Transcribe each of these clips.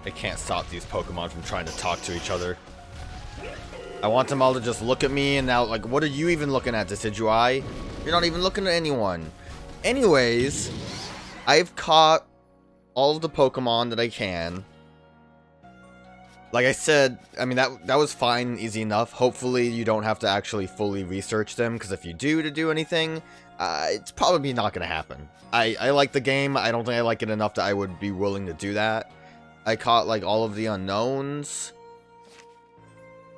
I can't stop these Pokemon from trying to talk to each other. I want them all to just look at me and now, like, what are you even looking at, Hisui? You're not even looking at anyone. Anyways, I've caught all of the Pokemon that I can. Like I said, I mean, that was fine, easy enough. Hopefully you don't have to actually fully research them, because if you do anything, it's probably not going to happen. I like the game. I don't think I like it enough that I would be willing to do that. I caught, like, all of the unknowns.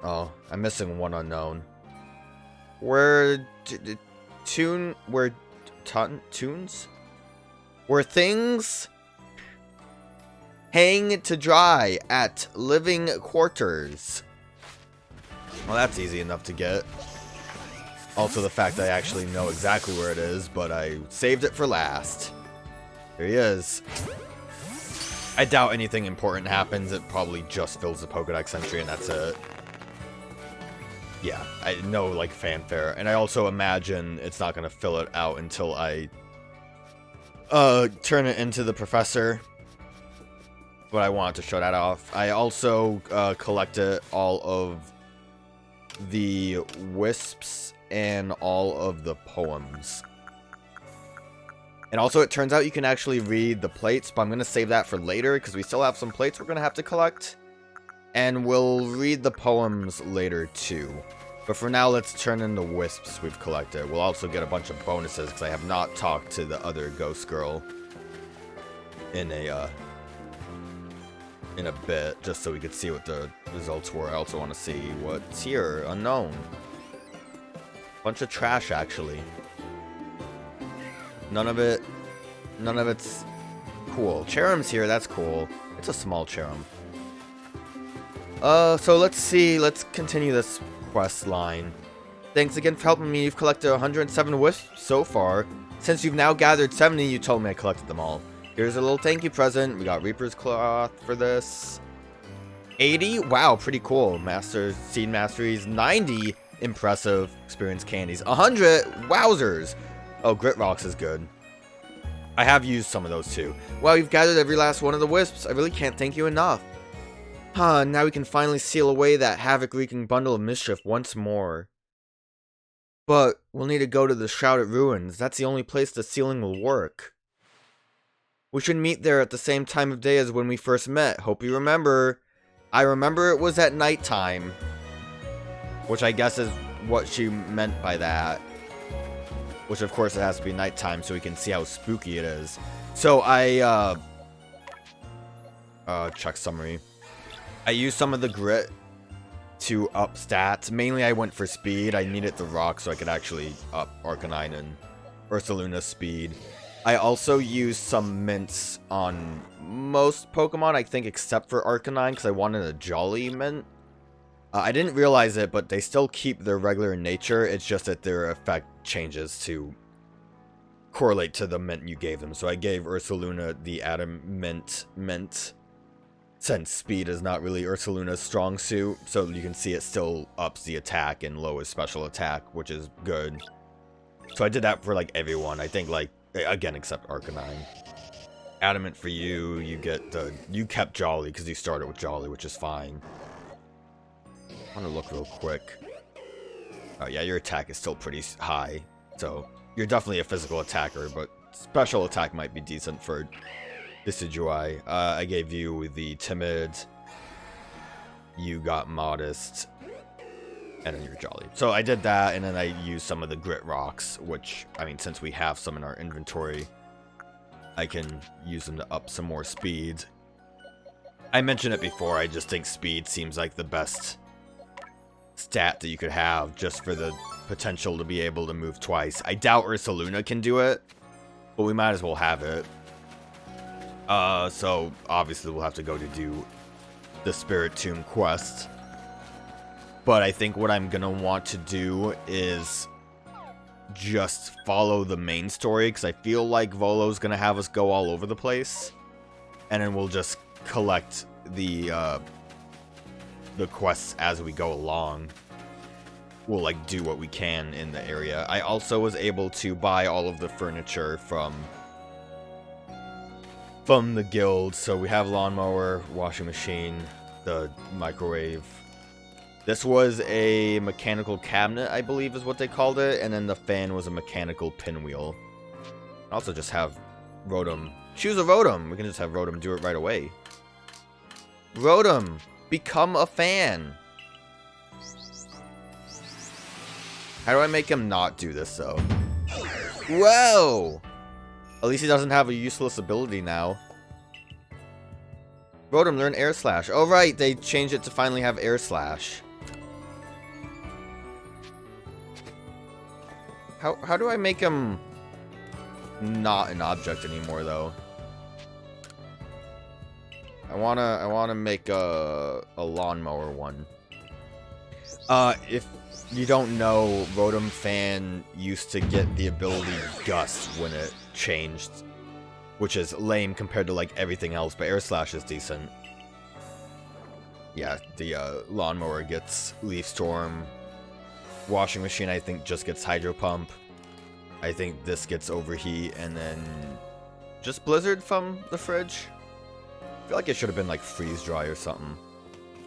Oh, I'm missing one unknown. Tunes? Where things hang to dry at living quarters. Well, that's easy enough to get. Also, the fact that I actually know exactly where it is, but I saved it for last. Here he is. I doubt anything important happens. It probably just fills the Pokédex entry, and that's it. Yeah, I know, like, fanfare. And I also imagine it's not going to fill it out until I turn it into the professor. But I wanted to show that off. I also collected all of the wisps and all of the poems. And also, it turns out you can actually read the plates, but I'm going to save that for later, because we still have some plates we're going to have to collect. And we'll read the poems later, too. But for now, let's turn in the wisps we've collected. We'll also get a bunch of bonuses, because I have not talked to the other ghost girl in a bit, just so we could see what the results were. I also want to see what's here. Unknown. Bunch of trash, actually. None of it's cool. Cherum's here, that's cool. It's a small Cherum. So let's see, let's continue this quest line. Thanks again for helping me. You've collected 107 wisps so far. Since you've now gathered 70, you told me I collected them all. Here's a little thank you present. We got Reaper's Cloth for this. 80? Wow, pretty cool. Master Seed Masteries. 90? Impressive. Experience candies. 100? Wowzers. Oh, Grit Rocks is good. I have used some of those too. Wow, you've gathered every last one of the wisps. I really can't thank you enough. Huh, now we can finally seal away that havoc-wreaking bundle of mischief once more. But we'll need to go to the Shrouded Ruins. That's the only place the sealing will work. We should meet there at the same time of day as when we first met. Hope you remember. I remember it was at nighttime. Which I guess is what she meant by that. Which of course it has to be nighttime so we can see how spooky it is. So I, check summary. I used some of the grit to up stats. Mainly I went for speed. I needed the rock so I could actually up Arcanine and Ursaluna's speed. I also used some mints on most Pokemon, I think, except for Arcanine, because I wanted a Jolly mint. I didn't realize it, but they still keep their regular nature. It's just that their effect changes to correlate to the mint you gave them. So I gave Ursaluna the Adamant mint, since speed is not really Ursaluna's strong suit. So you can see it still ups the attack and lowers special attack, which is good. So I did that for, like, everyone. I think, like, again, except Arcanine. Adamant for you, you kept Jolly because you started with Jolly, which is fine. I want to look real quick. Oh yeah, your attack is still pretty high, so you're definitely a physical attacker, but special attack might be decent for Hisui. I gave you the timid, you got modest, and then you're Jolly. So I did that, and then I used some of the Grit Rocks, which, I mean, since we have some in our inventory, I can use them to up some more speed. I mentioned it before, I just think speed seems like the best stat that you could have, just for the potential to be able to move twice. I doubt Ursaluna can do it, but we might as well have it. So obviously we'll have to go to do the Spirit Tomb quest. But I think what I'm gonna want to do is just follow the main story, because I feel like Volo's gonna have us go all over the place, and then we'll just collect the quests as we go along. We'll, like, do what we can in the area. I also was able to buy all of the furniture from from the guild. So we have lawnmower, washing machine, the microwave. This was a mechanical cabinet, I believe is what they called it, and then the fan was a mechanical pinwheel. Also just have Rotom. Choose a Rotom! We can just have Rotom do it right away. Rotom! Become a fan! How do I make him not do this, though? Whoa! At least he doesn't have a useless ability now. Rotom, learn Air Slash. Oh, right, they changed it to finally have Air Slash. How do I make him not an object anymore, though? I wanna make a lawnmower one. If you don't know, Rotom Fan used to get the ability Gust when it changed, which is lame compared to like everything else, but Air Slash is decent. Yeah, the lawnmower gets Leaf Storm. Washing machine, I think, just gets Hydro Pump. I think this gets Overheat, and then just Blizzard from the fridge. I feel like it should have been like Freeze Dry or something,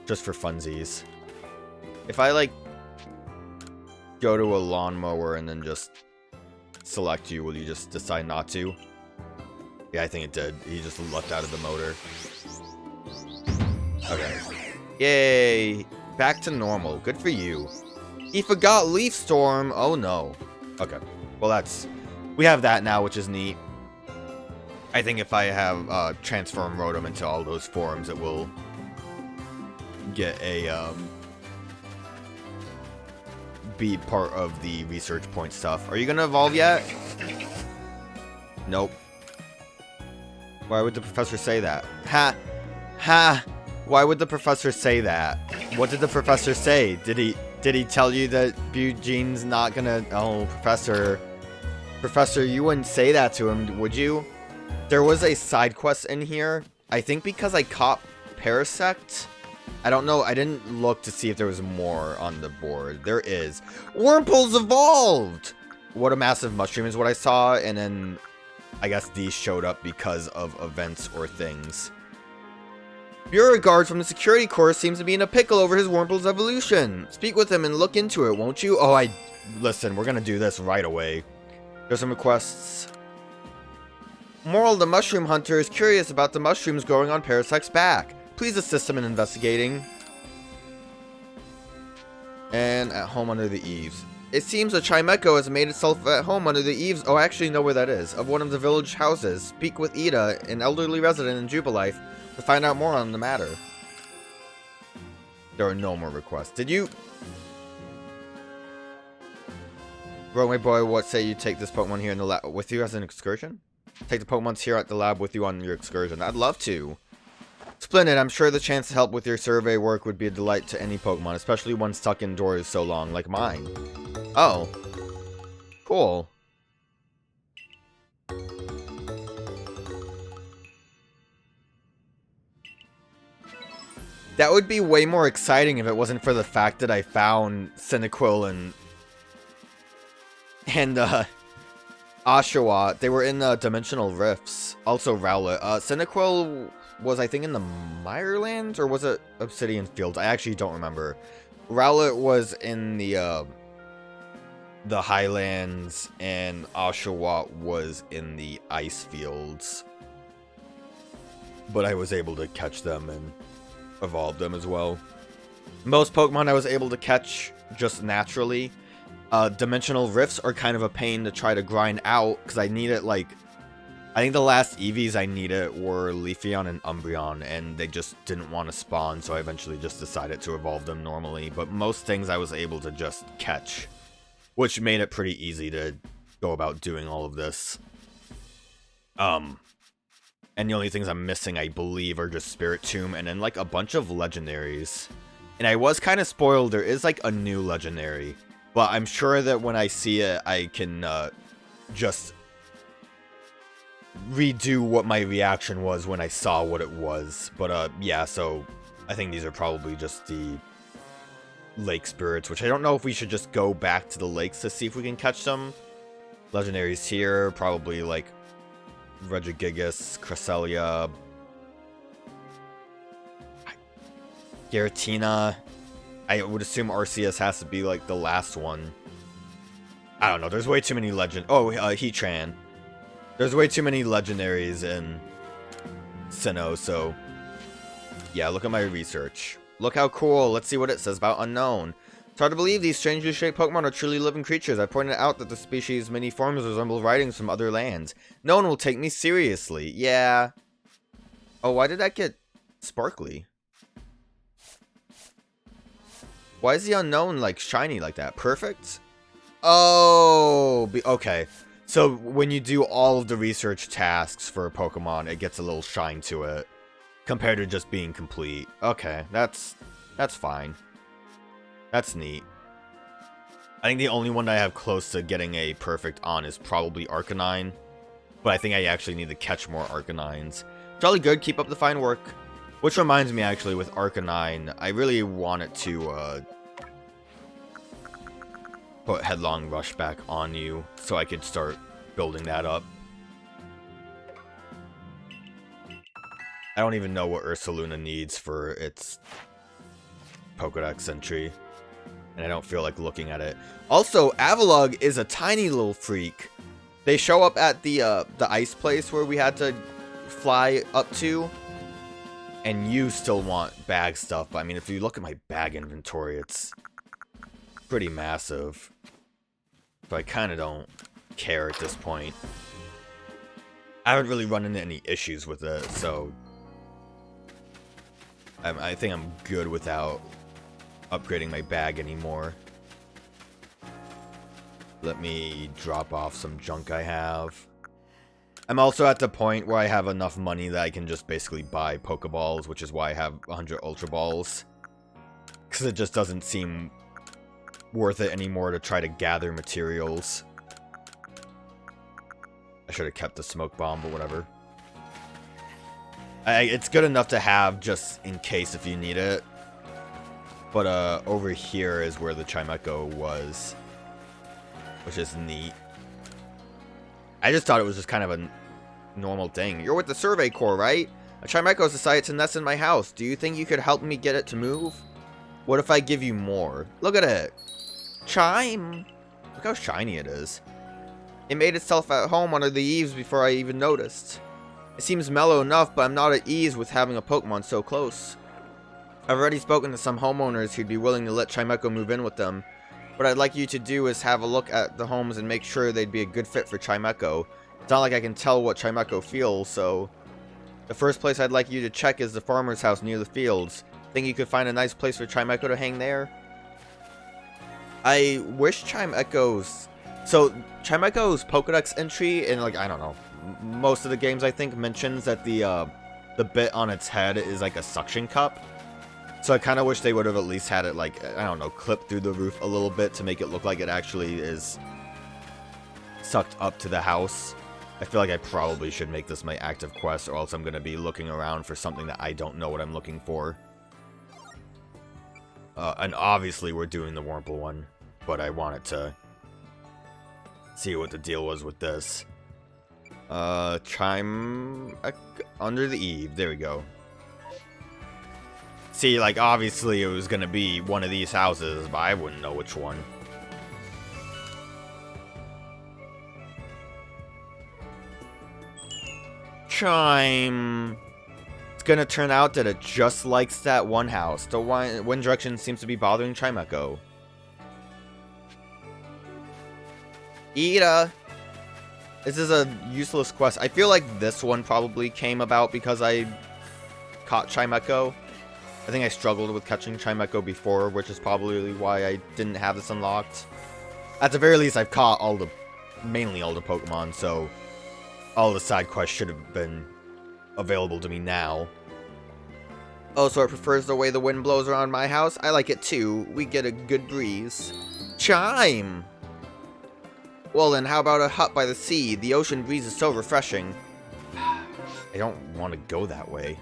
just for funsies. If I like go to a lawnmower and then just select you, will you just decide not to? Yeah, I think it did. He just left out of the motor. Okay. Yay! Back to normal. Good for you. He forgot Leaf Storm. Oh no. Okay. Well, we have that now, which is neat. I think if I have transform Rotom into all those forms, it will get a be part of the research point stuff. Are you gonna evolve yet? Nope. Why would the professor say that? Ha! Ha! Why would the professor say that? What did the professor say? Did he tell you that Eugene's not gonna... Oh, Professor, you wouldn't say that to him, would you? There was a side quest in here. I think because I caught Parasect. I don't know. I didn't look to see if there was more on the board. There is. Wurmple's evolved! What a massive mushroom is what I saw. And then I guess these showed up because of events or things. Beauregard from the security corps seems to be in a pickle over his Wurmple's evolution. Speak with him and look into it, won't you? Oh, listen, we're gonna do this right away. There's some requests. Moral, the mushroom hunter is curious about the mushrooms growing on Parasect's back. Please assist him in investigating. And at home under the eaves. It seems a Chimecho has made itself at home under the eaves. Oh, I actually know where that is. Of one of the village houses. Speak with Ida, an elderly resident in Jubilife, to find out more on the matter. There are no more requests. Did you... Bro, my boy, what say you take this Pokemon here in the lab with you as an excursion? Take the Pokemons here at the lab with you on your excursion. I'd love to. Splendid, I'm sure the chance to help with your survey work would be a delight to any Pokemon, especially one stuck indoors so long, like mine. Oh. Cool. That would be way more exciting if it wasn't for the fact that I found Cyndaquil and Oshawott. They were in the Dimensional Rifts. Also Rowlet. Cyndaquil was, I think, in the Mirelands, or was it Obsidian Fields? I actually don't remember. Rowlet was in the Highlands, and Oshawott was in the Ice Fields. But I was able to catch them and evolve them as well. Most Pokemon I was able to catch just naturally. Dimensional Rifts are kind of a pain to try to grind out, because I need it, like... I think the last EVs I needed were Leafeon and Umbreon, and they just didn't want to spawn, so I eventually just decided to evolve them normally. But most things I was able to just catch, which made it pretty easy to go about doing all of this. And the only things I'm missing, I believe, are just Spirit Tomb, and then, like, a bunch of legendaries. And I was kind of spoiled. There is, like, a new legendary. But I'm sure that when I see it, I can just redo what my reaction was when I saw what it was. But yeah, so I think these are probably just the lake spirits, which I don't know if we should just go back to the lakes to see if we can catch them. Legendaries here, probably like Regigigas, Cresselia, Giratina. I would assume Arceus has to be like the last one. I don't know. There's way too many legend. Oh, Heatran. There's way too many legendaries in Sinnoh, so yeah, look at my research. Look how cool. Let's see what it says about unknown. It's hard to believe these strangely shaped Pokemon are truly living creatures. I pointed out that the species' many forms resemble writings from other lands. No one will take me seriously. Yeah. Oh, why did that get sparkly? Why is the unknown like shiny like that? Perfect? Oh, okay. So when you do all of the research tasks for a Pokemon, it gets a little shine to it compared to just being complete. Okay, that's fine. That's neat. I think the only one I have close to getting a perfect on is probably Arcanine, but I think I actually need to catch more Arcanines. Jolly good, keep up the fine work. Which reminds me, actually, with Arcanine, I really wanted to put Headlong Rush back on you so I could start building that up. I don't even know what Ursaluna needs for its Pokédex entry, and I don't feel like looking at it. Also, Avalugg is a tiny little freak. They show up at the ice place where we had to fly up to, and you still want bag stuff. But I mean, if you look at my bag inventory, it's pretty massive. So I kind of don't care at this point. I haven't really run into any issues with it, so I think I'm good without upgrading my bag anymore. Let me drop off some junk I have. I'm also at the point where I have enough money that I can just basically buy Pokeballs, which is why I have 100 Ultra Balls. Because it just doesn't seem worth it anymore to try to gather materials. I should have kept the smoke bomb, but whatever. It's good enough to have just in case if you need it. But over here is where the Chimecho was, which is neat. I just thought it was just kind of a normal thing. You're with the Survey Corps, right? A Chimecho's decided to nest in my house. Do you think you could help me get it to move? What if I give you more? Look at it. Chime. Look how shiny it is. It made itself at home under the eaves before I even noticed. It seems mellow enough, but I'm not at ease with having a Pokemon so close. I've already spoken to some homeowners who'd be willing to let Chimecho move in with them. What I'd like you to do is have a look at the homes and make sure they'd be a good fit for Chimecho. It's not like I can tell what Chimecho feels, so the first place I'd like you to check is the farmer's house near the fields. Think you could find a nice place for Chimecho to hang there? I wish Chimecho's... So, Chimecho's Pokédex entry in, like, I don't know, most of the games, I think, mentions that the bit on its head is like a suction cup. So I kind of wish they would have at least had it, like, I don't know, clipped through the roof a little bit to make it look like it actually is sucked up to the house. I feel like I probably should make this my active quest, or else I'm going to be looking around for something that I don't know what I'm looking for. And obviously we're doing the Wurmple one, but I wanted to see what the deal was with this. Chime under the eave. There we go. See, like, obviously it was gonna be one of these houses, but I wouldn't know which one. Chime. It's gonna turn out that it just likes that one house. The wind direction seems to be bothering Chimecho. Ida. This is a useless quest. I feel like this one probably came about because I caught Chimecho. I think I struggled with catching Chimecho before, which is probably why I didn't have this unlocked. At the very least, I've caught mainly all the Pokemon, so all the side quests should have been available to me now. Oh, so it prefers the way the wind blows around my house? I like it too. We get a good breeze. Chime! Well then, how about a hut by the sea? The ocean breeze is so refreshing. I don't want to go that way.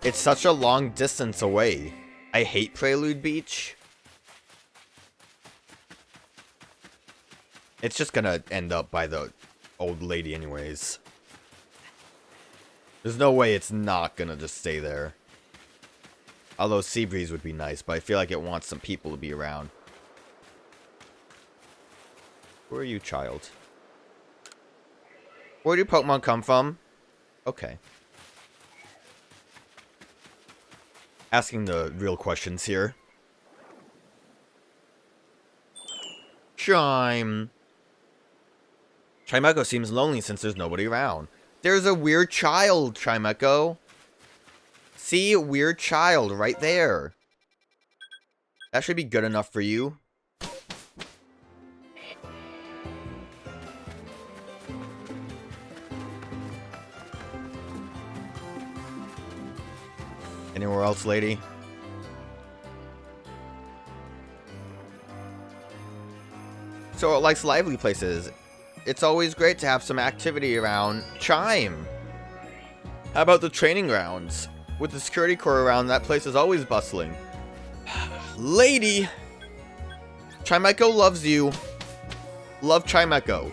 It's such a long distance away. I hate Prelude Beach. It's just gonna end up by the old lady anyways. There's no way it's not gonna just stay there. Although Sea Breeze would be nice, but I feel like it wants some people to be around. Who are you, child? Where do Pokemon come from? Okay. Asking the real questions here. Chime. Chimecho seems lonely since there's nobody around. There's a weird child, Chimecho. See, weird child right there. That should be good enough for you. Anywhere else, lady? So it likes lively places. It's always great to have some activity around. Chime! How about the training grounds? With the security corps around, that place is always bustling. Lady! Chimecho loves you. Love Chimecho.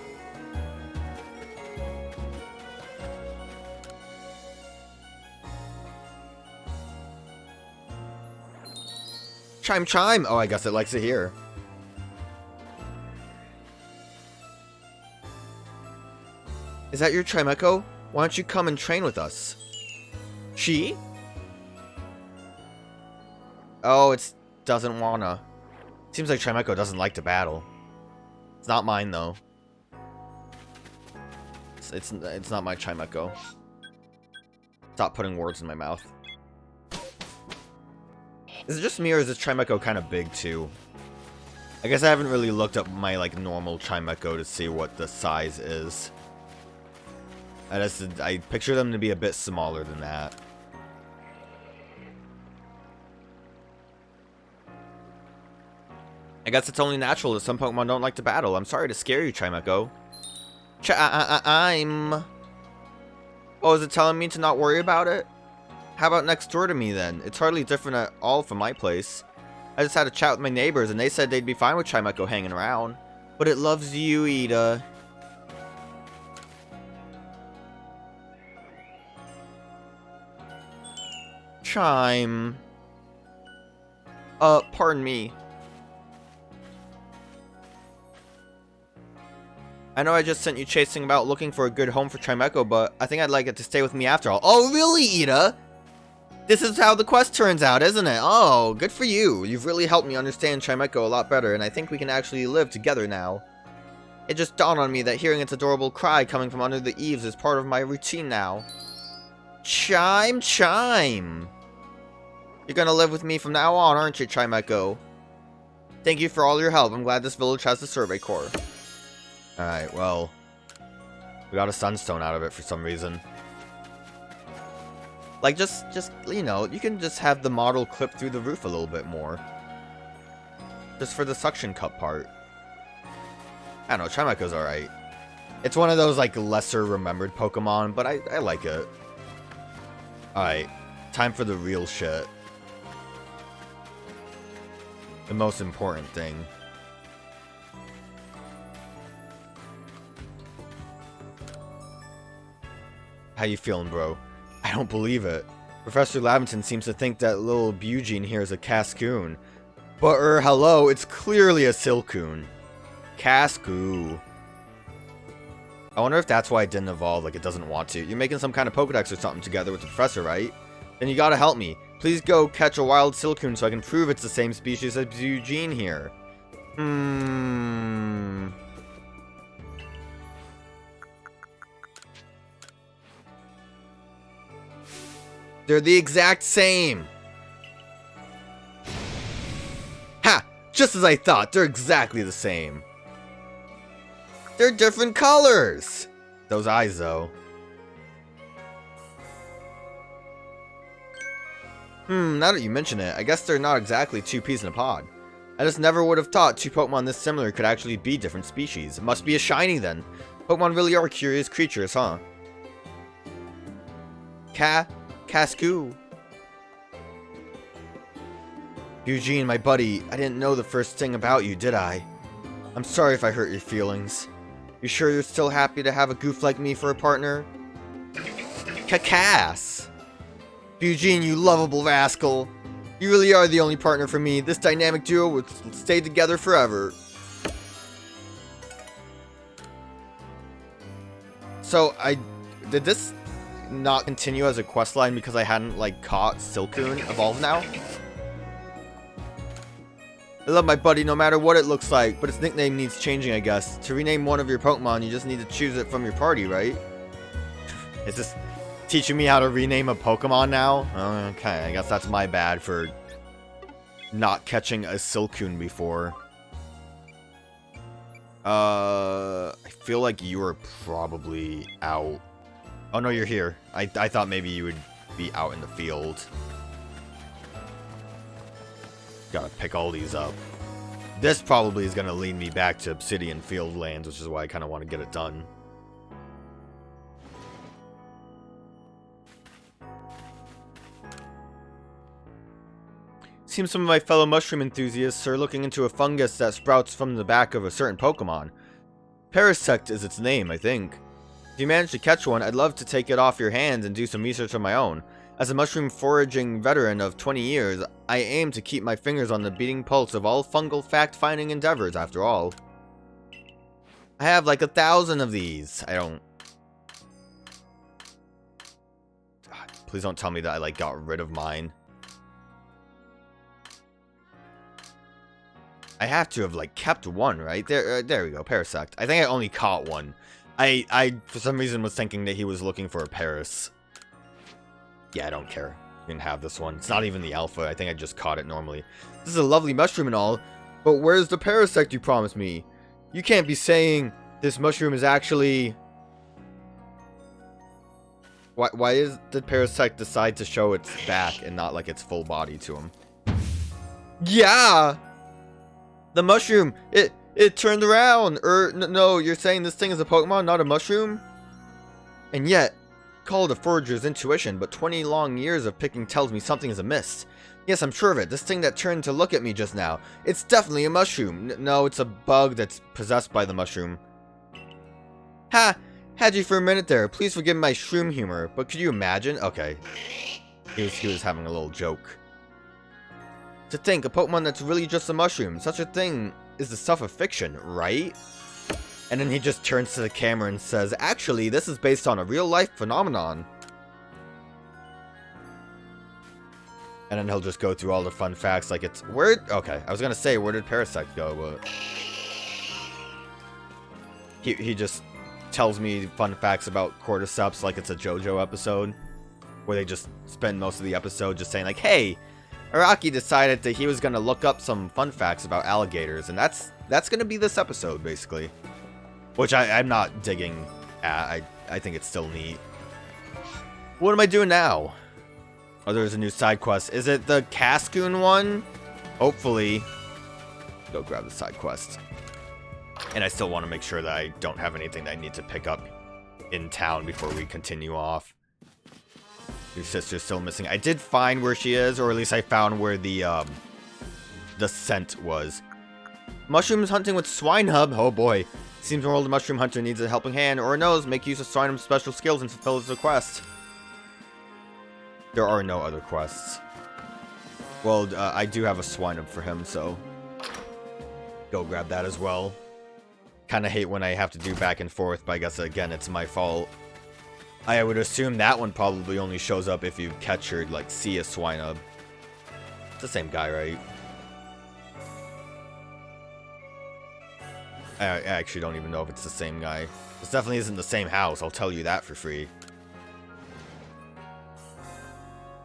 Chime, chime! Oh, I guess it likes it here. Is that your Chimecho? Why don't you come and train with us? She? Oh, it doesn't wanna. Seems like Chimecho doesn't like to battle. It's not mine, though. It's not my Chimecho. Stop putting words in my mouth. Is it just me, or is this Chimecho kind of big, too? I guess I haven't really looked up my, like, normal Chimecho to see what the size is. I picture them to be a bit smaller than that. I guess it's only natural that some Pokemon don't like to battle. I'm sorry to scare you, Chimecho. I'm... Oh, is it telling me to not worry about it? How about next door to me, then? It's hardly different at all from my place. I just had a chat with my neighbors, and they said they'd be fine with Chimecho hanging around. But it loves you, Ida. Chime. Pardon me. I know I just sent you chasing about looking for a good home for Chimecho, but I think I'd like it to stay with me after all. Oh, really, Ida? This is how the quest turns out, isn't it? Oh, good for you. You've really helped me understand Chimecho a lot better, and I think we can actually live together now. It just dawned on me that hearing its adorable cry coming from under the eaves is part of my routine now. Chime, chime. You're gonna live with me from now on, aren't you, Chimecho? Thank you for all your help. I'm glad this village has the survey corps. Alright, well, we got a sunstone out of it for some reason. Like, just, you know, you can just have the model clip through the roof a little bit more. Just for the suction cup part. I don't know, Chimecho's alright. It's one of those, like, lesser remembered Pokemon, but I like it. Alright, time for the real shit. The most important thing. How you feeling, bro? I don't believe it. Professor Lavington seems to think that little Bugene here is a Cascoon. But, hello, it's clearly a Silcoon. Cascoo. I wonder if that's why it didn't evolve, like it doesn't want to. You're making some kind of Pokedex or something together with the professor, right? Then you gotta help me. Please go catch a wild Silcoon so I can prove it's the same species as Bugene here. They're the exact same. Ha! Just as I thought, they're exactly the same. They're different colors. Those eyes, though. Now that you mention it, I guess they're not exactly two peas in a pod. I just never would have thought two Pokemon this similar could actually be different species. It must be a shiny, then. Pokemon really are curious creatures, huh? Cascoo. Eugene, my buddy, I didn't know the first thing about you, did I? I'm sorry if I hurt your feelings. You sure you're still happy to have a goof like me for a partner? Cacass! Eugene, you lovable rascal. You really are the only partner for me. This dynamic duo will stay together forever. So, did this not continue as a questline because I hadn't, like, caught Silcoon evolve now? I love my buddy no matter what it looks like, but its nickname needs changing, I guess. To rename one of your Pokemon, you just need to choose it from your party, right? Is this teaching me how to rename a Pokemon now? Okay, I guess that's my bad for not catching a Silcoon before. I feel like you are probably out. Oh no, you're here. I thought maybe you would be out in the field. Gotta pick all these up. This probably is gonna lead me back to Obsidian Fieldlands, which is why I kind of want to get it done. Seems some of my fellow mushroom enthusiasts are looking into a fungus that sprouts from the back of a certain Pokemon. Parasect is its name, I think. If you manage to catch one, I'd love to take it off your hands and do some research of my own. As a mushroom foraging veteran of 20 years, I aim to keep my fingers on the beating pulse of all fungal fact-finding endeavors, after all. I have like 1,000 of these. I don't... God, please don't tell me that I like got rid of mine. I have to have like kept one, right? There we go, Parasect. I think I only caught one. I for some reason was thinking that he was looking for a Paris. Yeah, I don't care. You can have this one. It's not even the alpha. I think I just caught it normally. This is a lovely mushroom and all, but where's the Parasect you promised me? You can't be saying this mushroom is actually... Why did Parasect decide to show its back and not like its full body to him? Yeah! The mushroom! It turned around! No, you're saying this thing is a Pokemon, not a mushroom? And yet... Call it a forager's intuition, but 20 long years of picking tells me something is amiss. Yes, I'm sure of it. This thing that turned to look at me just now. It's definitely a mushroom. No, it's a bug that's possessed by the mushroom. Ha! Had you for a minute there. Please forgive my shroom humor, but could you imagine? Okay. He was having a little joke. To think, a Pokemon that's really just a mushroom. Such a thing is the stuff of fiction, right? And then he just turns to the camera and says, actually, this is based on a real-life phenomenon. And then he'll just go through all the fun facts like it's... Okay, I was gonna say, where did Parasect go, but... He just tells me fun facts about cordyceps like it's a JoJo episode. Where they just spend most of the episode just saying like, hey, Araki decided that he was gonna look up some fun facts about alligators. And that's gonna be this episode, basically. Which I'm not digging at. I think it's still neat. What am I doing now? Oh, there's a new side quest. Is it the Cascoon one? Hopefully. Go grab the side quest. And I still want to make sure that I don't have anything that I need to pick up in town before we continue off. Your sister's still missing. I did find where she is, or at least I found where the scent was. Mushrooms hunting with Swine Hub? Oh boy. Seems an old mushroom hunter needs a helping hand, or knows, make use of Swinehub's special skills and fulfill his request. There are no other quests. Well, I do have a Swinehub for him, so... Go grab that as well. Kinda hate when I have to do back and forth, but I guess, again, it's my fault. I would assume that one probably only shows up if you catch or, like, see a Swinehub. It's the same guy, right? I actually don't even know if it's the same guy. This definitely isn't the same house, I'll tell you that for free.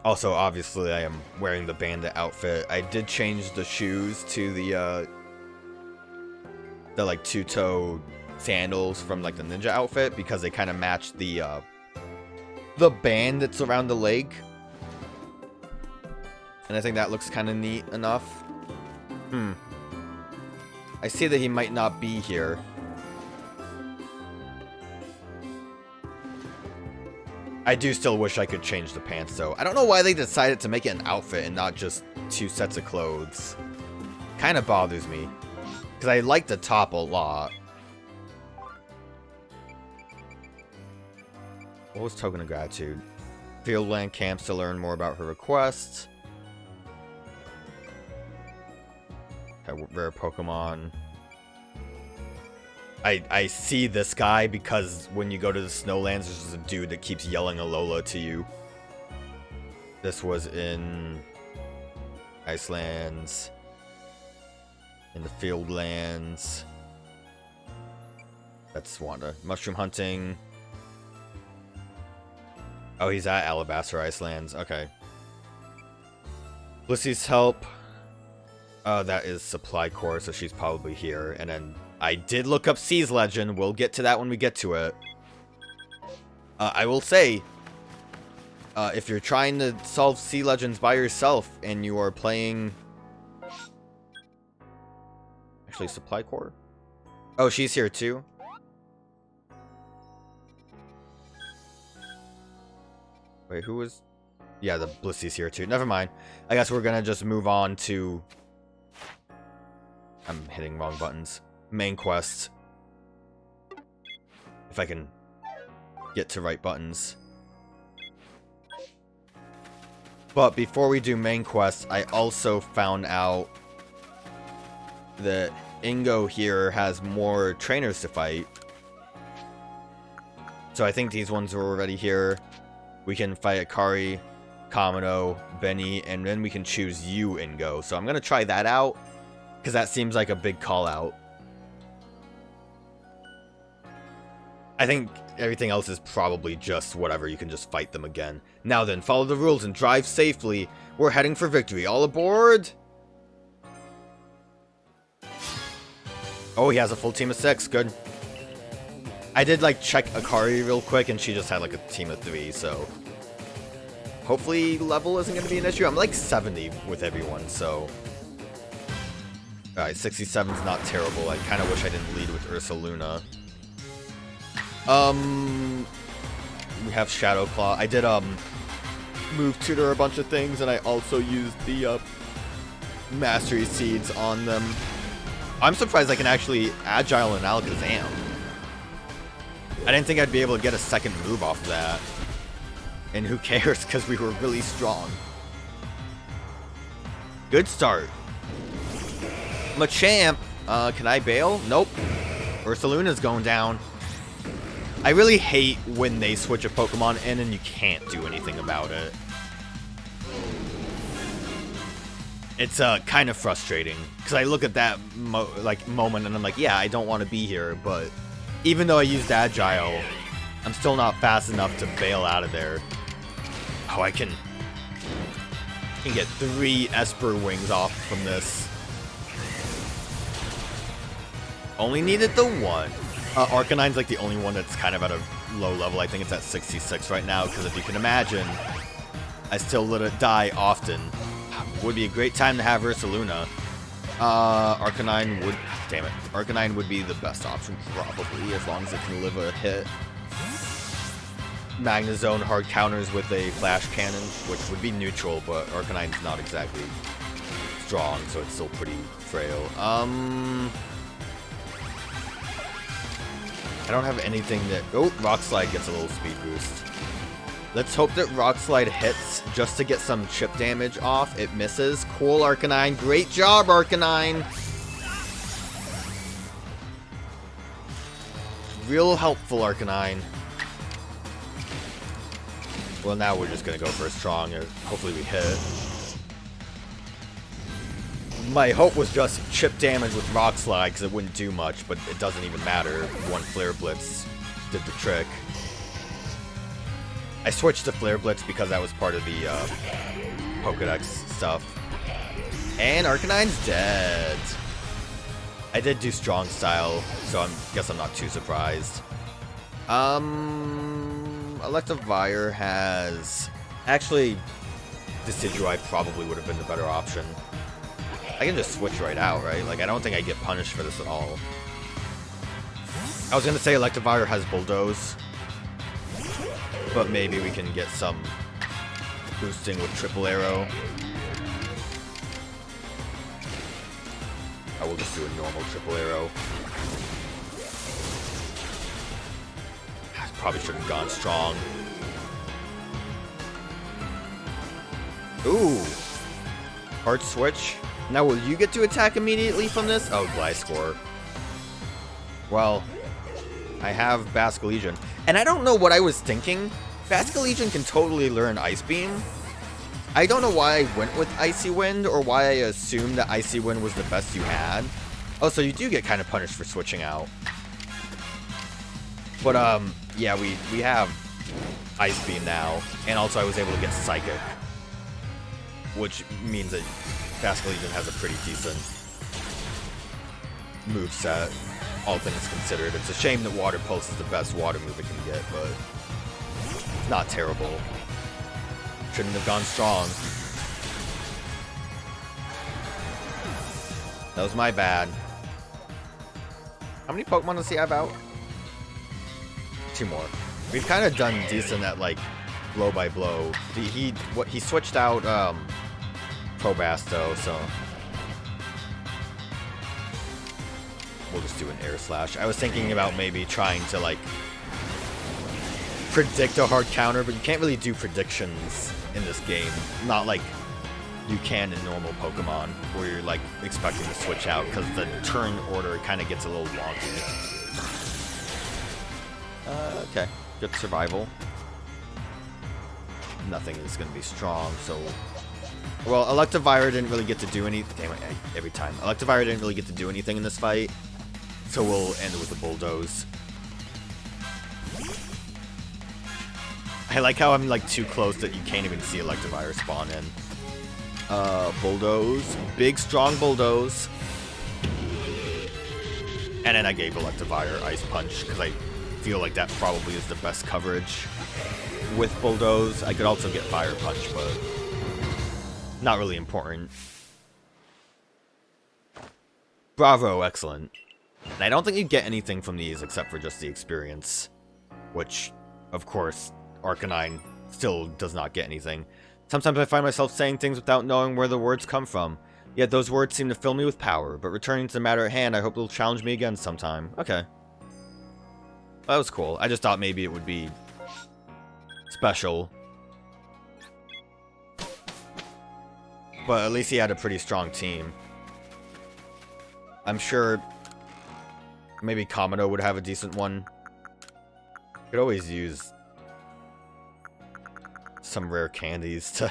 Also, obviously, I am wearing the bandit outfit. I did change the shoes to the like two-toe sandals from like the ninja outfit because they kind of match the band that's around the leg. And I think that looks kind of neat enough. I see that he might not be here. I do still wish I could change the pants, though. I don't know why they decided to make it an outfit and not just 2 sets of clothes. Kind of bothers me. Because I like the top a lot. What was Token of Gratitude? Fieldland camps to learn more about her requests. Rare Pokemon. I see this guy because when you go to the Snowlands, there's just a dude that keeps yelling Alola to you. This was in Icelands, in the Fieldlands. That's Wanda. Mushroom hunting. Oh, he's at Alabaster Icelands. Okay. Blissy's help. That is Supply Corps, so she's probably here. And then I did look up Sea's Legend. We'll get to that when we get to it. I will say, if you're trying to solve Sea Legends by yourself and you are playing... Actually, Supply Corps? Oh, she's here too? Wait, who was... Yeah, the Blissy's here too. Never mind. I guess we're gonna just move on to... I'm hitting wrong buttons. Main quest. If I can get to right buttons. But before we do main quest, I also found out that Ingo here has more trainers to fight. So I think these ones are already here. We can fight Akari, Kamado, Benny, and then we can choose you, Ingo. So I'm going to try that out, because that seems like a big call out. I think everything else is probably just whatever, you can just fight them again. Now then, follow the rules and drive safely. We're heading for victory. All aboard! Oh, he has a full team of 6. Good. I did, like, check Akari real quick, and she just had, like, a team of 3, so... Hopefully level isn't going to be an issue. I'm, like, 70 with everyone, so... Alright, 67's not terrible. I kind of wish I didn't lead with Ursaluna. We have Shadow Claw. I did, move tutor a bunch of things, and I also used the, Mastery Seeds on them. I'm surprised I can actually Agile and Alakazam. I didn't think I'd be able to get a second move off of that. And who cares, because we were really strong. Good start. Machamp. Can I bail? Nope. Ursaluna's going down. I really hate when they switch a Pokemon in and you can't do anything about it. It's kind of frustrating, because I look at that moment and I'm like, yeah, I don't want to be here, but even though I used Agile, I'm still not fast enough to bail out of there. Oh, I can get 3 Esper Wings off from this. Only needed the 1. Arcanine's like the only one that's kind of at a low level. I think it's at 66 right now, because if you can imagine, I still let it die often. Would be a great time to have Ursaluna. Arcanine would... Damn it. Arcanine would be the best option, probably, as long as it can live a hit. Magnezone hard counters with a Flash Cannon, which would be neutral, but Arcanine's not exactly strong, so it's still pretty frail. I don't have anything that... Oh, Rock Slide gets a little speed boost. Let's hope that Rock Slide hits just to get some chip damage off. It misses. Cool, Arcanine. Great job, Arcanine. Real helpful, Arcanine. Well, now we're just going to go for a strong. Hopefully we hit. My hope was just chip damage with Rock Slide, because it wouldn't do much, but it doesn't even matter. One Flare Blitz did the trick. I switched to Flare Blitz because that was part of the Pokedex stuff. And Arcanine's dead. I did do Strong Style, so I guess I'm not too surprised. Electivire has... Actually, Decidueye probably would have been the better option. I can just switch right out, right? Like, I don't think I get punished for this at all. I was gonna say Electivire has Bulldoze, but maybe we can get some boosting with Triple Arrow. I will just do a normal Triple Arrow. I probably should have gone strong. Ooh. Hard switch. Now will you get to attack immediately from this? Oh, Gliscor. Well, I have Basculegion. And I don't know what I was thinking. Basculegion can totally learn Ice Beam. I don't know why I went with Icy Wind, or why I assumed that Icy Wind was the best you had. Oh, so you do get kind of punished for switching out. But, yeah, we have Ice Beam now. And also I was able to get Psychic. Which means that Basculegion has a pretty decent moveset, all things considered. It's a shame that Water Pulse is the best water move it can get, but it's not terrible. Shouldn't have gone strong. That was my bad. How many Pokemon does he have out? 2 more. We've kind of done decent at, like, blow by blow. He switched out Probasto, so we'll just do an Air Slash. I was thinking about maybe trying to, like, predict a hard counter, but you can't really do predictions in this game. Not like you can in normal Pokemon, where you're, like, expecting to switch out, because the turn order kind of gets a little wonky. Okay. Good survival. Nothing is going to be strong, so... Well, Electivire didn't really get to do anything. Damn it, every time. Electivire didn't really get to do anything in this fight, so we'll end it with the Bulldoze. I like how I'm, like, too close that you can't even see Electivire spawn in. Bulldoze. Big, strong Bulldoze. And then I gave Electivire Ice Punch, because I feel like that probably is the best coverage with Bulldoze. I could also get Fire Punch, but not really important. Bravo, excellent. And I don't think you get anything from these except for just the experience, which, of course, Arcanine still does not get anything. Sometimes I find myself saying things without knowing where the words come from, yet those words seem to fill me with power. But returning to the matter at hand, I hope it'll challenge me again sometime. Okay. That was cool. I just thought maybe it would be special. But at least he had a pretty strong team. I'm sure maybe Kamado would have a decent one. Could always use some rare candies to...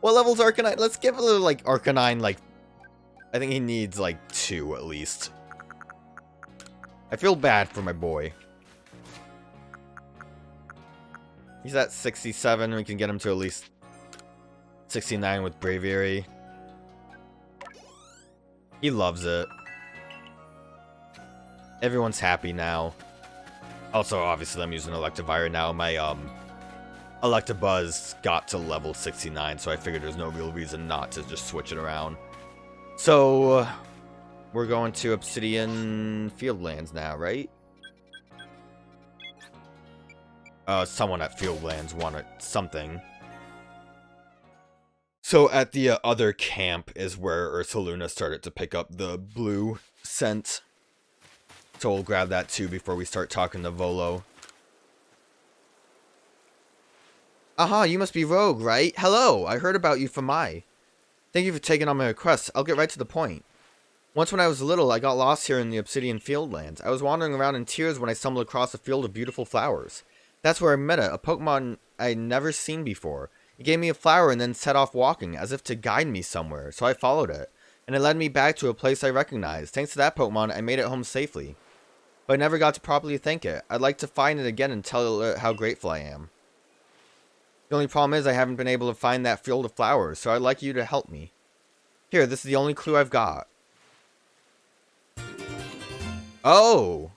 What level's Arcanine? Let's give a little, like, Arcanine, like... I think he needs, like, 2 at least. I feel bad for my boy. He's at 67. We can get him to at least 69 with Braviary. He loves it. Everyone's happy now. Also, obviously, I'm using Electivire now. My, Electabuzz got to level 69, so I figured there's no real reason not to just switch it around. So, we're going to Obsidian Fieldlands now, right? Someone at Fieldlands wanted something. So at the other camp is where Ursaluna started to pick up the blue scent. So we'll grab that too before we start talking to Volo. Aha, you must be Rogue, right? Hello, I heard about you from Mai. Thank you for taking on my request. I'll get right to the point. Once when I was little, I got lost here in the Obsidian Fieldlands. I was wandering around in tears when I stumbled across a field of beautiful flowers. That's where I met it, a Pokemon I'd never seen before. It gave me a flower and then set off walking, as if to guide me somewhere, so I followed it. And it led me back to a place I recognized. Thanks to that Pokemon, I made it home safely. But I never got to properly thank it. I'd like to find it again and tell it how grateful I am. The only problem is I haven't been able to find that field of flowers, so I'd like you to help me. Here, this is the only clue I've got. Oh!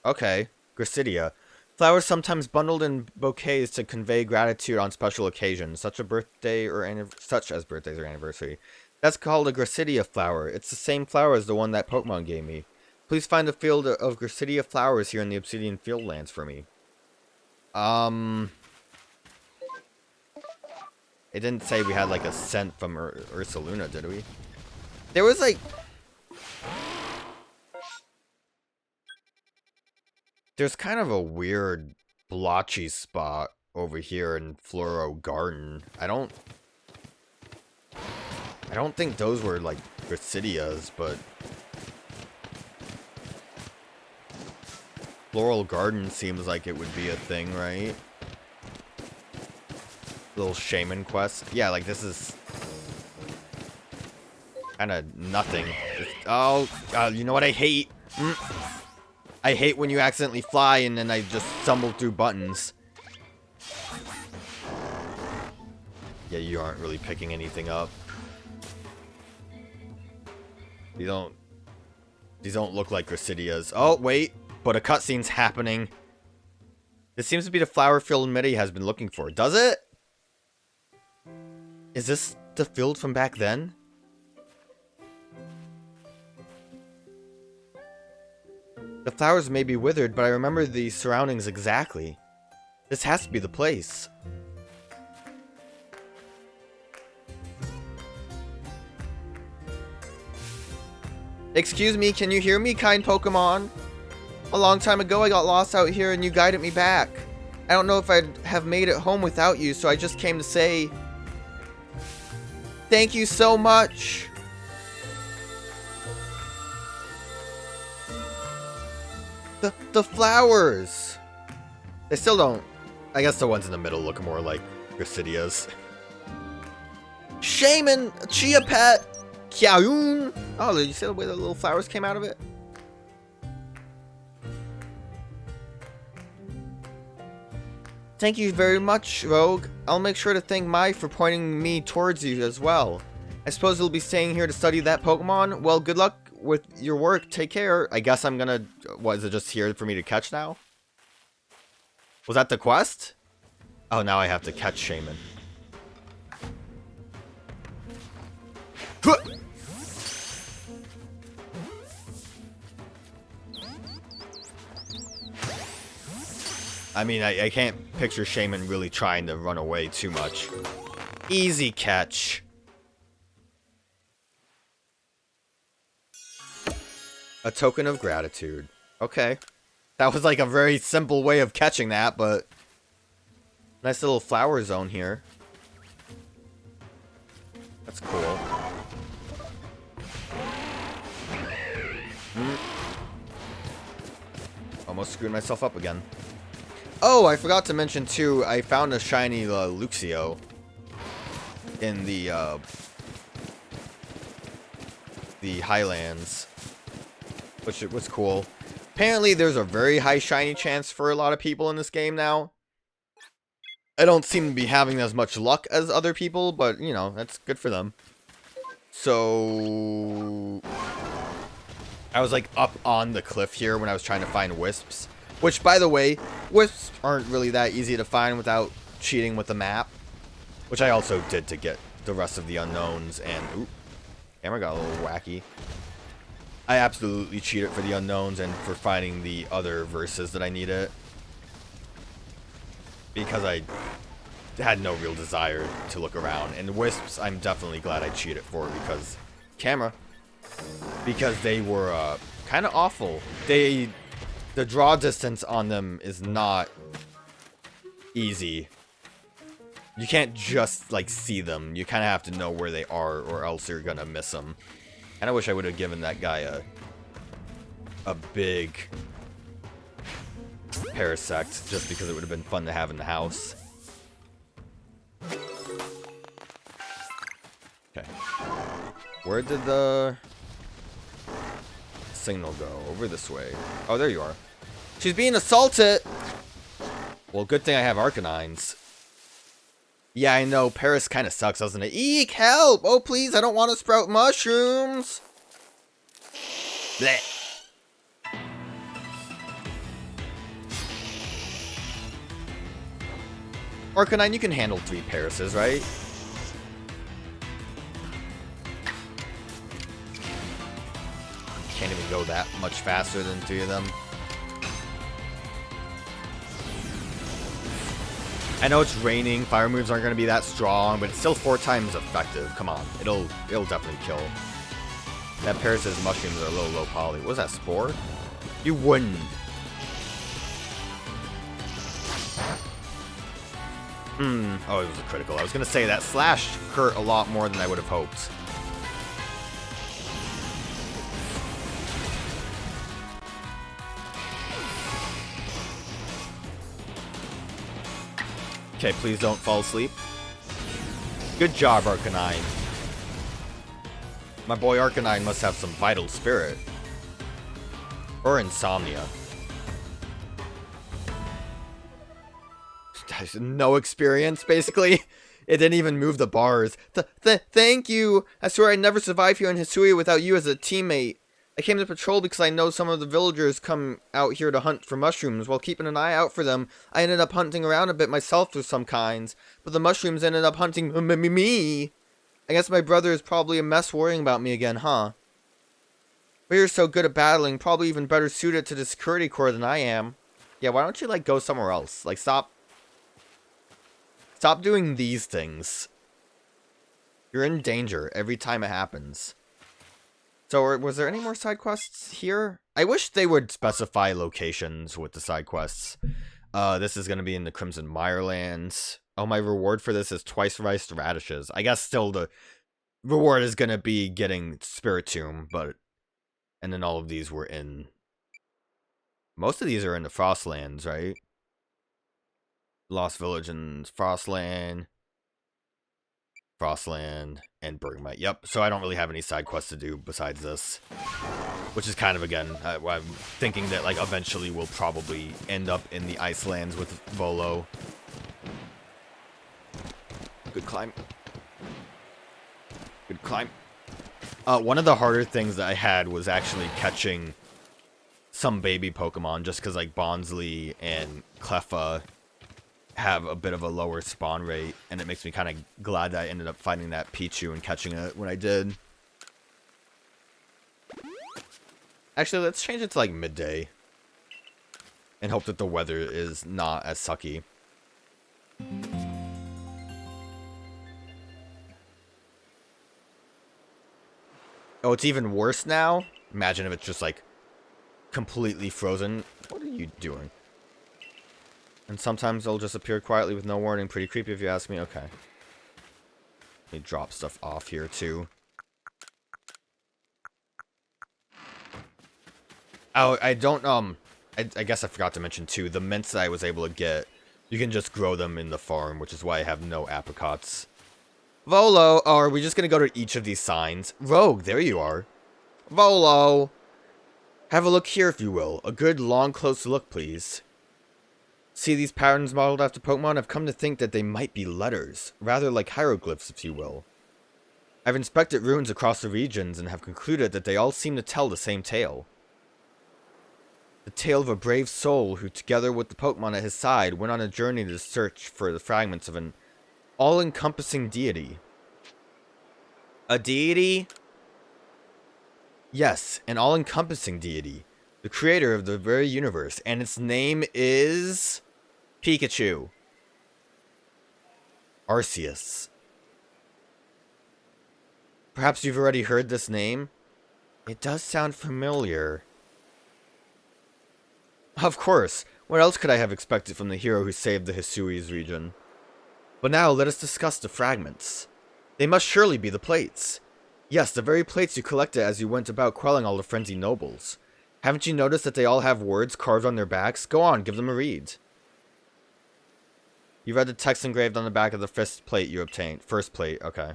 Okay. Gracidia. Flowers sometimes bundled in bouquets to convey gratitude on special occasions, such as birthdays or anniversary. That's called a Gracidia flower. It's the same flower as the one that Pokemon gave me. Please find the field of Gracidia flowers here in the Obsidian Fieldlands for me. It didn't say we had, like, a scent from Ursaluna, did we? There was, like... There's kind of a weird blotchy spot over here in Floro Garden. I don't think those were like Gracidias, but Floral Garden seems like it would be a thing, right? Little shaman quest. Yeah, like this is kind of nothing. Oh, you know what I hate? I hate when you accidentally fly and then I just stumble through buttons. Yeah, you aren't really picking anything up. These don't look like Gracidias. Oh, wait. But a cutscene's happening. This seems to be the flower field Mitty has been looking for. Does it? Is this the field from back then? The flowers may be withered, but I remember the surroundings exactly. This has to be the place. Excuse me, can you hear me, kind Pokemon? A long time ago I got lost out here and you guided me back. I don't know if I'd have made it home without you, so I just came to say thank you so much. The flowers. They still don't. I guess the ones in the middle look more like Gracidias. Shaman, Chia Pet, Kyaun. Oh, did you see the way the little flowers came out of it? Thank you very much, Rogue. I'll make sure to thank Mai for pointing me towards you as well. I suppose you'll be staying here to study that Pokemon? Well, good luck with your work. Take care. I guess I'm gonna... What, is it just here for me to catch now? Was that the quest? Oh, now I have to catch Shaman. I mean, I can't picture Shaman really trying to run away too much. Easy catch. A token of gratitude. Okay. That was like a very simple way of catching that, but... Nice little flower zone here. That's cool. Almost screwed myself up again. Oh, I forgot to mention too, I found a shiny Luxio in the Highlands, which was cool. Apparently, there's a very high shiny chance for a lot of people in this game now. I don't seem to be having as much luck as other people, but, you know, that's good for them. So... I was, like, up on the cliff here when I was trying to find wisps. Which, by the way, wisps aren't really that easy to find without cheating with the map. Which I also did to get the rest of the unknowns, and... Oop, camera got a little wacky. I absolutely cheated for the unknowns and for finding the other verses that I needed. Because I had no real desire to look around. And wisps, I'm definitely glad I cheated for because... Camera. Because they were kind of awful. The draw distance on them is not easy. You can't just, like, see them. You kind of have to know where they are or else you're gonna miss them. And I wish I would have given that guy a big Parasect, just because it would have been fun to have in the house. Okay. Where did the signal go? Over this way. Oh, there you are. She's being assaulted! Well, good thing I have Arcanines. Yeah, I know. Paris kind of sucks, doesn't it? Eek! Help! Oh, please, I don't want to sprout mushrooms! Blech. Arcanine, you can handle 3 Parises, right? Can't even go that much faster than 3 of them. I know it's raining, fire moves aren't going to be that strong, but it's still 4 times effective. Come on, it'll definitely kill. That Paris' mushrooms are a little low poly. What was that, Spore? You wouldn't. Oh, it was a critical. I was gonna say that slash hurt a lot more than I would have hoped. Okay, please don't fall asleep. Good job, Arcanine. My boy Arcanine must have some vital spirit. Or insomnia. No experience, basically. It didn't even move the bars. Thank you! I swear I'd never survive here in Hisui without you as a teammate. I came to patrol because I know some of the villagers come out here to hunt for mushrooms. While keeping an eye out for them, I ended up hunting around a bit myself for some kinds. But the mushrooms ended up hunting me. I guess my brother is probably a mess worrying about me again, huh? But you're so good at battling, probably even better suited to the security corps than I am. Yeah, why don't you, like, go somewhere else? Like, stop doing these things. You're in danger every time it happens. So, was there any more side quests here? I wish they would specify locations with the side quests. This is going to be in the Crimson Mirelands. Oh, my reward for this is twice riced radishes. I guess still the reward is going to be getting Spirit Tomb, but... And then all of these were in... Most of these are in the Frostlands, right? Lost Village and Frostland, and Bergmite. Yep, so I don't really have any side quests to do besides this. Which is kind of, again, I'm thinking that, like, eventually we'll probably end up in the Icelands with Volo. Good climb. Good climb. One of the harder things that I had was actually catching some baby Pokemon, just because, like, Bonsly and Cleffa have a bit of a lower spawn rate, and it makes me kind of glad that I ended up finding that Pichu and catching it when I did. Actually, let's change it to, like, midday. And hope that the weather is not as sucky. Oh, it's even worse now? Imagine if it's just, like, completely frozen. What are you doing? And sometimes they'll just appear quietly with no warning. Pretty creepy if you ask me. Okay. Let me drop stuff off here, too. Oh, I don't, I guess I forgot to mention, too, the mints that I was able to get, you can just grow them in the farm, which is why I have no apricots. Volo! Oh, are we just gonna go to each of these signs? Rogue, there you are. Volo! Have a look here, if you will. A good, long, close look, please. See these patterns modeled after Pokemon? I've come to think that they might be letters. Rather like hieroglyphs, if you will. I've inspected ruins across the regions and have concluded that they all seem to tell the same tale. The tale of a brave soul who, together with the Pokemon at his side, went on a journey to search for the fragments of an all-encompassing deity. A deity? Yes, an all-encompassing deity. The creator of the very universe, and its name is... Pikachu. Arceus. Perhaps you've already heard this name? It does sound familiar. Of course. What else could I have expected from the hero who saved the Hisui's region? But now, let us discuss the fragments. They must surely be the plates. Yes, the very plates you collected as you went about quelling all the frenzied nobles. Haven't you noticed that they all have words carved on their backs? Go on, give them a read. You read the text engraved on the back of the first plate you obtained. First plate, okay.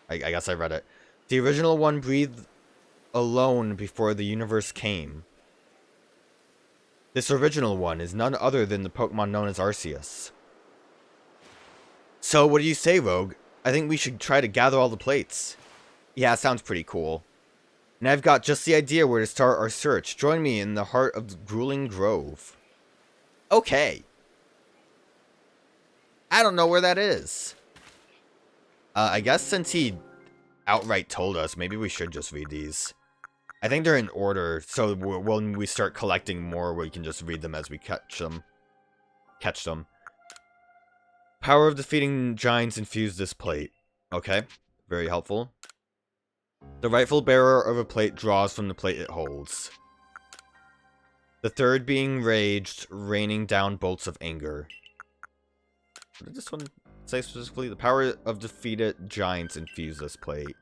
I guess I read it. The original one breathed alone before the universe came. This original one is none other than the Pokemon known as Arceus. So, what do you say, Rogue? I think we should try to gather all the plates. Yeah, sounds pretty cool. And I've got just the idea where to start our search. Join me in the heart of the Grueling Grove. Okay. I don't know where that is. I guess since he outright told us, maybe we should just read these. I think they're in order, so when we start collecting more, we can just read them as we catch them. Power of defeating giants infused this plate. Okay, very helpful. The rightful bearer of a plate draws from the plate it holds. The third being raged, raining down bolts of anger. What did this one say specifically? The power of defeated giants infuse this plate.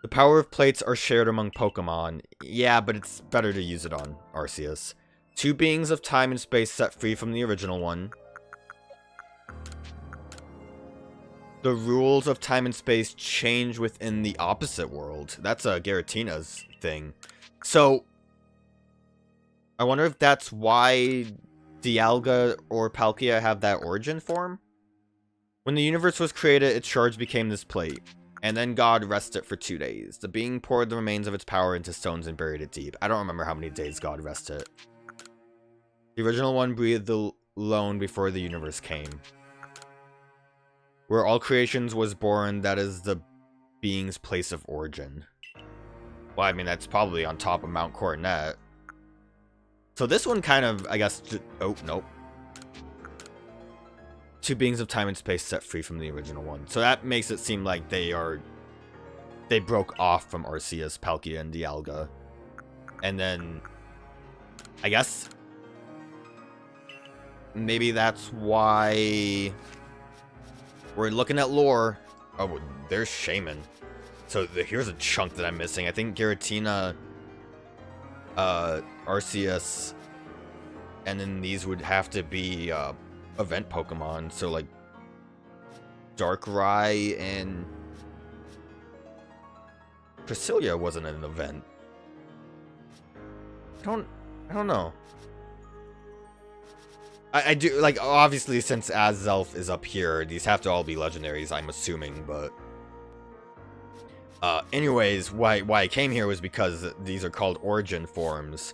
The power of plates are shared among Pokemon. Yeah, but it's better to use it on Arceus. 2 beings of time and space set free from the original one. The rules of time and space change within the opposite world. That's Giratina's thing. So, I wonder if that's why Dialga or Palkia have that origin form? When the universe was created, its shards became this plate. And then God rested it for 2 days. The being poured the remains of its power into stones and buried it deep. I don't remember how many days God rested. The original one breathed alone before the universe came. Where all creations was born, that is the being's place of origin. Well, I mean, that's probably on top of Mount Coronet. So this one kind of, I guess, oh, nope. 2 beings of time and space set free from the original one. So that makes it seem like they broke off from Arceus, Palkia, and Dialga. And then, I guess, maybe that's why we're looking at lore. Oh, there's Shaman. So here's a chunk that I'm missing. I think Giratina, Arceus, and then these would have to be event Pokemon. So like Darkrai and Priscilla wasn't an event. I don't know. I do, like, obviously, since Azelf is up here, these have to all be legendaries, I'm assuming, but anyways, why I came here was because these are called origin forms,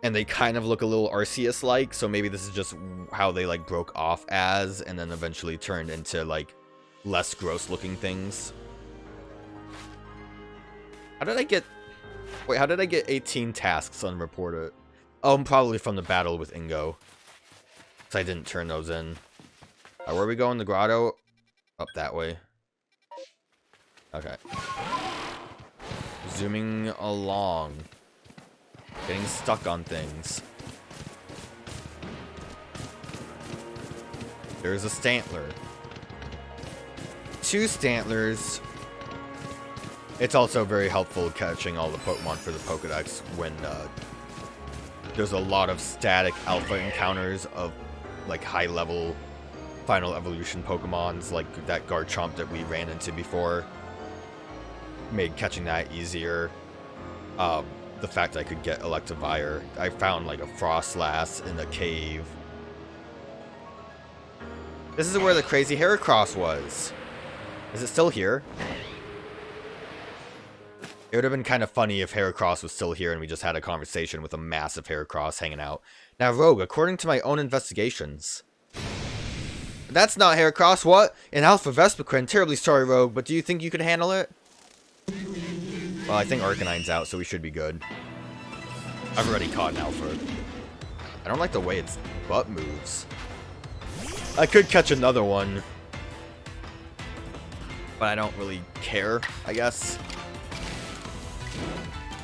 and they kind of look a little Arceus-like, so maybe this is just how they, like, broke off as, and then eventually turned into, like, less gross-looking things. How did I get 18 tasks unreported? Oh, probably from the battle with Ingo. So I didn't turn those in. Where are we going? The grotto? Up that way. Okay. Zooming along. Getting stuck on things. There's a Stantler. 2 Stantlers. It's also very helpful catching all the Pokemon for the Pokedex when there's a lot of static alpha encounters of like high-level final evolution Pokemons, like that Garchomp that we ran into before. Made catching that easier. The fact I could get Electivire. I found like a Frostlass in a cave. This is where the crazy Heracross was. Is it still here? It would have been kind of funny if Heracross was still here and we just had a conversation with a massive Heracross hanging out. Now, Rogue, according to my own investigations... That's not Heracross, what? An Alpha Vespiquen, terribly sorry, Rogue, but do you think you could handle it? Well, I think Arcanine's out, so we should be good. I've already caught an Alpha. I don't like the way its butt moves. I could catch another one. But I don't really care, I guess.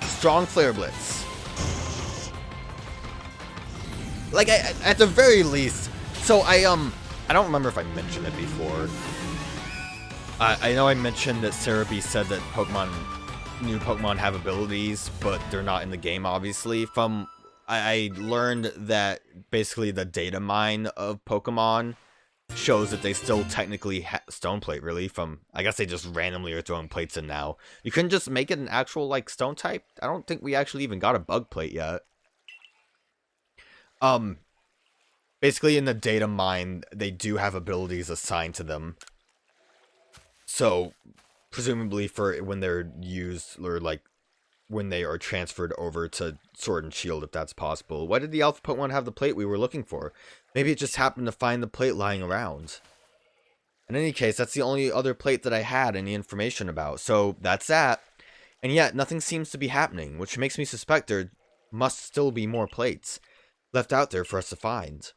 Strong Flare Blitz. Like, at the very least... So, I don't remember if I mentioned it before. I know I mentioned that Cerebi said that new Pokemon have abilities, but they're not in the game, obviously. I learned that basically the data mine of Pokemon shows that they still technically Stone Plate, really, I guess they just randomly are throwing plates in now. You couldn't just make it an actual, like, Stone type? I don't think we actually even got a Bug Plate yet. Basically in the data mine, they do have abilities assigned to them. So, presumably for when they're used, or, like, when they are transferred over to Sword and Shield, if that's possible. Why did the Alpha Pokemon have the plate we were looking for? Maybe it just happened to find the plate lying around. In any case, that's the only other plate that I had any information about, so that's that. And yet, nothing seems to be happening, which makes me suspect there must still be more plates left out there for us to find.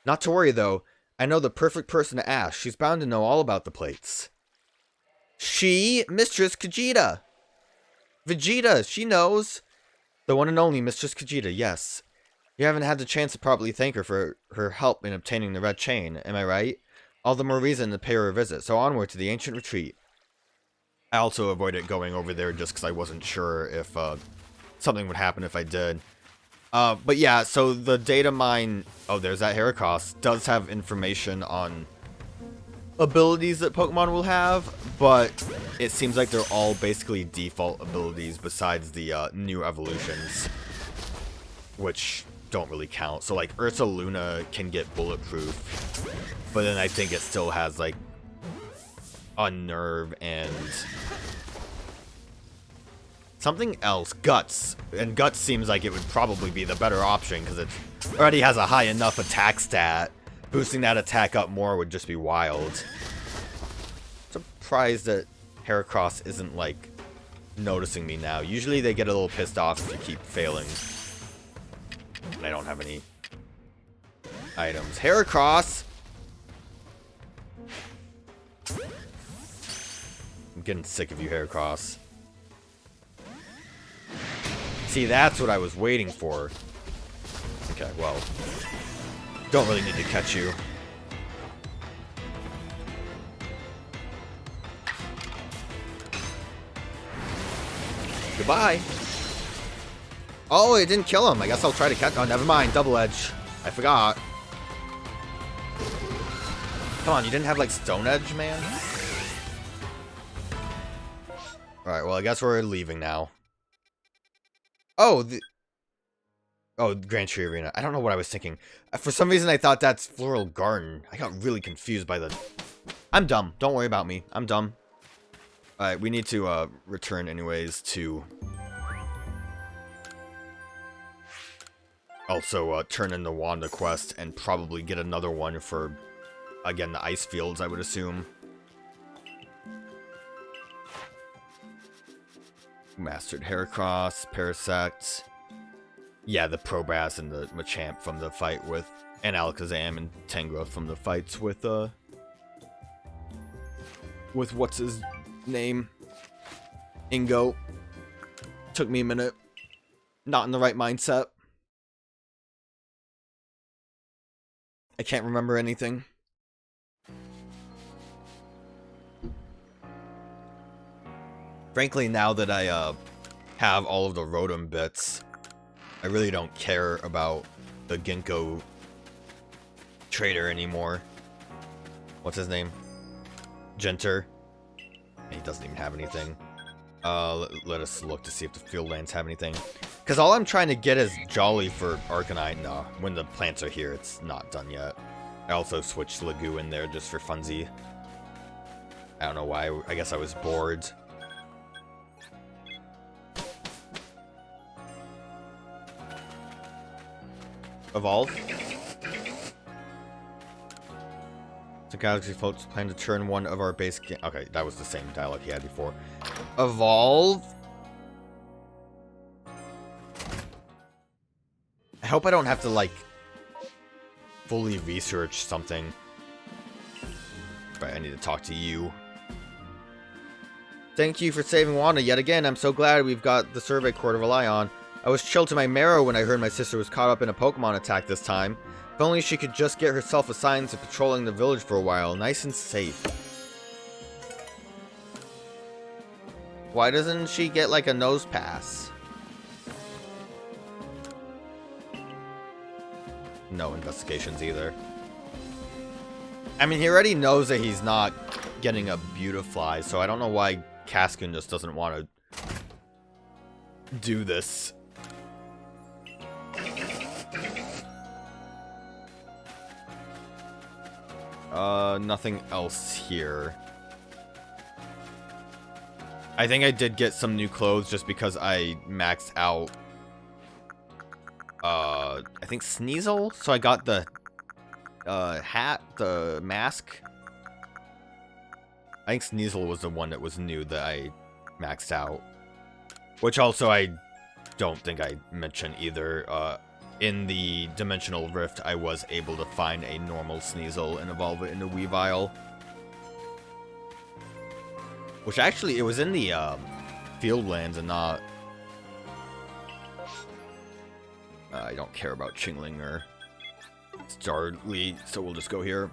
Not to worry, though. I know the perfect person to ask. She's bound to know all about the plates. She? Mistress Kajita! Vegeta, she knows. The one and only Mistress Kajita, yes. You haven't had the chance to properly thank her for her help in obtaining the red chain, am I right? All the more reason to pay her a visit, so onward to the ancient retreat. I also avoided going over there just because I wasn't sure if something would happen if I did. But yeah, so the data mine, oh, there's that Heracross, does have information on abilities that Pokemon will have, but it seems like they're all basically default abilities besides the new evolutions, which don't really count. So like Ursaluna can get bulletproof, but then I think it still has like Unnerve and something else, Guts. And Guts seems like it would probably be the better option because it already has a high enough attack stat. Boosting that attack up more would just be wild. Surprised that Heracross isn't like noticing me now. Usually they get a little pissed off if you keep failing. And I don't have any items. Heracross! I'm getting sick of you, Heracross. See, that's what I was waiting for. Okay, well, don't really need to catch you. Goodbye. Oh, it didn't kill him. I guess I'll try to catch. Oh, never mind. Double Edge. I forgot. Come on, you didn't have like Stone Edge, man? Alright, well, I guess we're leaving now. Oh, Grand Tree Arena. I don't know what I was thinking. For some reason, I thought that's Floral Garden. I got really confused by the... I'm dumb. Don't worry about me. I'm dumb. Alright, we need to return anyways to... Also, turn in the Wanda quest and probably get another one for, again, the ice fields, I would assume. Mastered Heracross, Parasect. Yeah, the Probass and the Machamp from the fight with... And Alakazam and Tangrowth from the fights with what's his name? Ingo. Took me a minute. Not in the right mindset. I can't remember anything. Frankly, now that I have all of the Rotom bits, I really don't care about the Ginkgo trader anymore. What's his name? Genter. He doesn't even have anything. Let us look to see if the Fieldlands have anything. Because all I'm trying to get is Jolly for Arcanine. No, when the plants are here, it's not done yet. I also switched Lagoo in there just for funsie. I don't know why. I guess I was bored. Evolve. The Galaxy folks plan to turn one of our base game. Okay, that was the same dialogue he had before. Evolve. I hope I don't have to, like, fully research something. But I need to talk to you. Thank you for saving Wanda yet again. I'm so glad we've got the survey core to rely on. I was chilled to my marrow when I heard my sister was caught up in a Pokemon attack this time. If only she could just get herself assigned to patrolling the village for a while, nice and safe. Why doesn't she get like a nose pass? No investigations either. I mean, he already knows that he's not getting a Beautifly, so I don't know why Caskin just doesn't want to do this. Nothing else here. I think I did get some new clothes just because I maxed out, I think Sneasel? So I got the, hat, the mask. I think Sneasel was the one that was new that I maxed out. Which also I don't think I mentioned either. In the Dimensional Rift, I was able to find a normal Sneasel and evolve it into Weavile. Which actually, it was in the Fieldlands and not... I don't care about Chingling or Starly, so we'll just go here.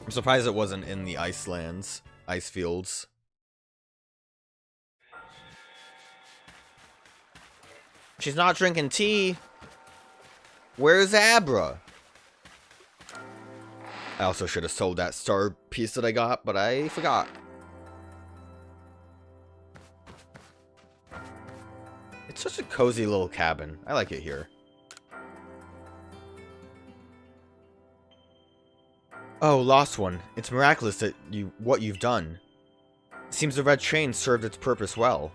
I'm surprised it wasn't in the Icelands, ice fields. She's not drinking tea. Where's Abra? I also should have sold that star piece that I got, but I forgot. It's such a cozy little cabin. I like it here. Oh, lost one. It's miraculous that what you've done. It seems the red chain served its purpose well.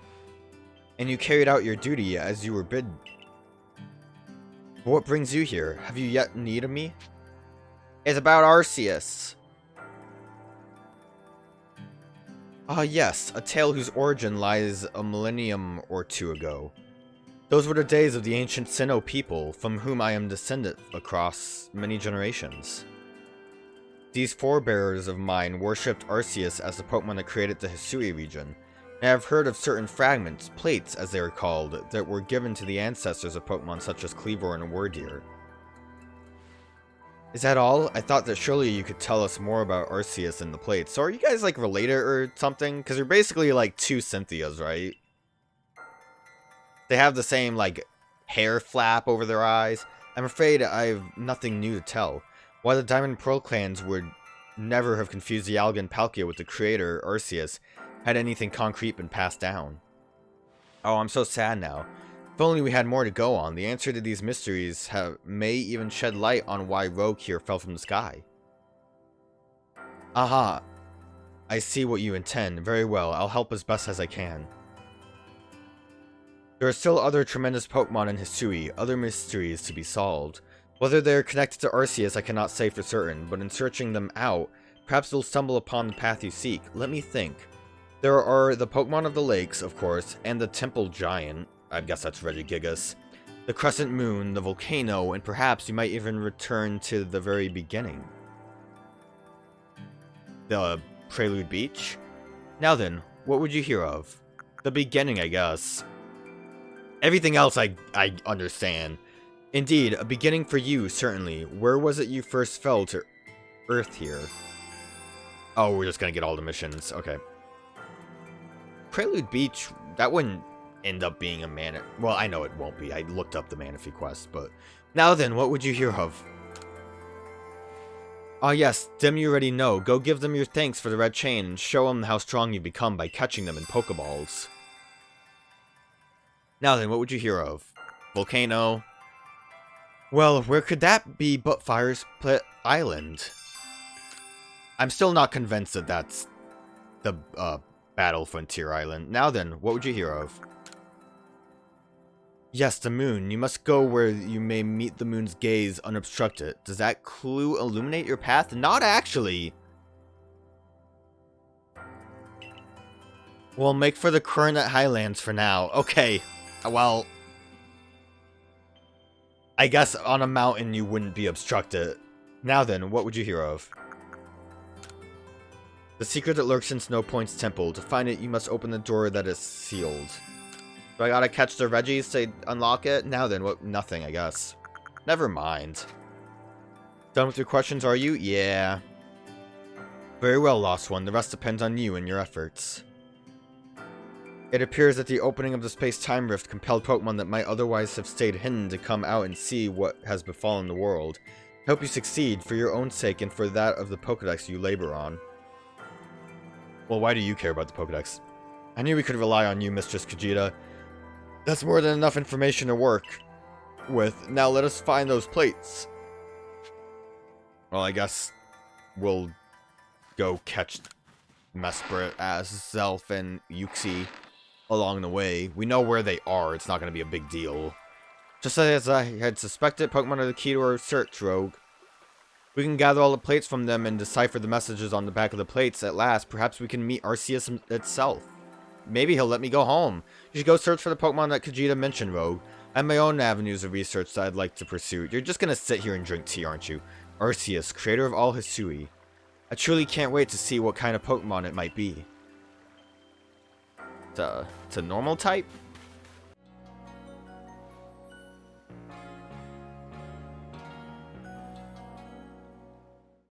And you carried out your duty as you were bidden. What brings you here? Have you yet need of me? It's about Arceus. Ah yes, a tale whose origin lies a millennium or two ago. Those were the days of the ancient Sinnoh people, from whom I am descended across many generations. These forebears of mine worshipped Arceus as the Pokemon that created the Hisui region. I have heard of certain fragments, plates as they are called, that were given to the ancestors of Pokemon such as Kleavor and Wardeer. Is that all? I thought that surely you could tell us more about Arceus and the plates. So are you guys like related or something? Because you're basically like two Cynthias, right? They have the same like hair flap over their eyes. I'm afraid I have nothing new to tell. Why the Diamond Pearl clans would never have confused the Dialga and Palkia with the creator, Arceus, had anything concrete been passed down. Oh, I'm so sad now. If only we had more to go on. The answer to these mysteries may even shed light on why Rogue here fell from the sky. Aha. I see what you intend. Very well, I'll help as best as I can. There are still other tremendous Pokemon in Hisui, other mysteries to be solved. Whether they are connected to Arceus I cannot say for certain, but in searching them out, perhaps you'll stumble upon the path you seek. Let me think. There are the Pokemon of the Lakes, of course, and the Temple Giant. I guess that's Regigigas. The Crescent Moon, the Volcano, and perhaps you might even return to the very beginning. The Prelude Beach? Now then, what would you hear of? The beginning, I guess. Everything else I understand. Indeed, a beginning for you, certainly. Where was it you first fell to Earth here? Oh, we're just gonna get all the missions. Okay. Prelude Beach, that wouldn't end up being a Manaphy. Well, I know it won't be. I looked up the Manaphy quest, but... Now then, what would you hear of? Ah yes, them you already know. Go give them your thanks for the red chain and show them how strong you've become by catching them in Pokeballs. Now then, what would you hear of? Volcano. Well, where could that be but Fire Split Island? I'm still not convinced that that's the Battle Frontier Island. Now then, what would you hear of? Yes, the moon. You must go where you may meet the moon's gaze unobstructed. Does that clue illuminate your path? Not actually. We'll make for the Coronet Highlands for now. Okay, well... I guess on a mountain you wouldn't be obstructed. Now then, what would you hear of? The secret that lurks in Snowpoint's temple. To find it, you must open the door that is sealed. Do I gotta catch the Reggies to unlock it? Now then, what? Nothing, I guess. Never mind. Done with your questions, are you? Yeah. Very well, Lost One. The rest depends on you and your efforts. It appears that the opening of the space-time rift compelled Pokemon that might otherwise have stayed hidden to come out and see what has befallen the world. I hope you succeed, for your own sake and for that of the Pokedex you labor on. Well, why do you care about the Pokedex? I knew we could rely on you, Mistress Kajita. That's more than enough information to work with. Now let us find those plates. Well, I guess we'll go catch Mesprit, Azelf, and Uxie along the way. We know where they are. It's not going to be a big deal. Just as I had suspected, Pokemon are the key to our search, Rogue. We can gather all the plates from them and decipher the messages on the back of the plates. At last, perhaps we can meet Arceus itself. Maybe he'll let me go home. You should go search for the Pokemon that Kajita mentioned, Rogue. I have my own avenues of research that I'd like to pursue. You're just going to sit here and drink tea, aren't you? Arceus, creator of all Hisui. I truly can't wait to see what kind of Pokemon it might be. It's a normal type?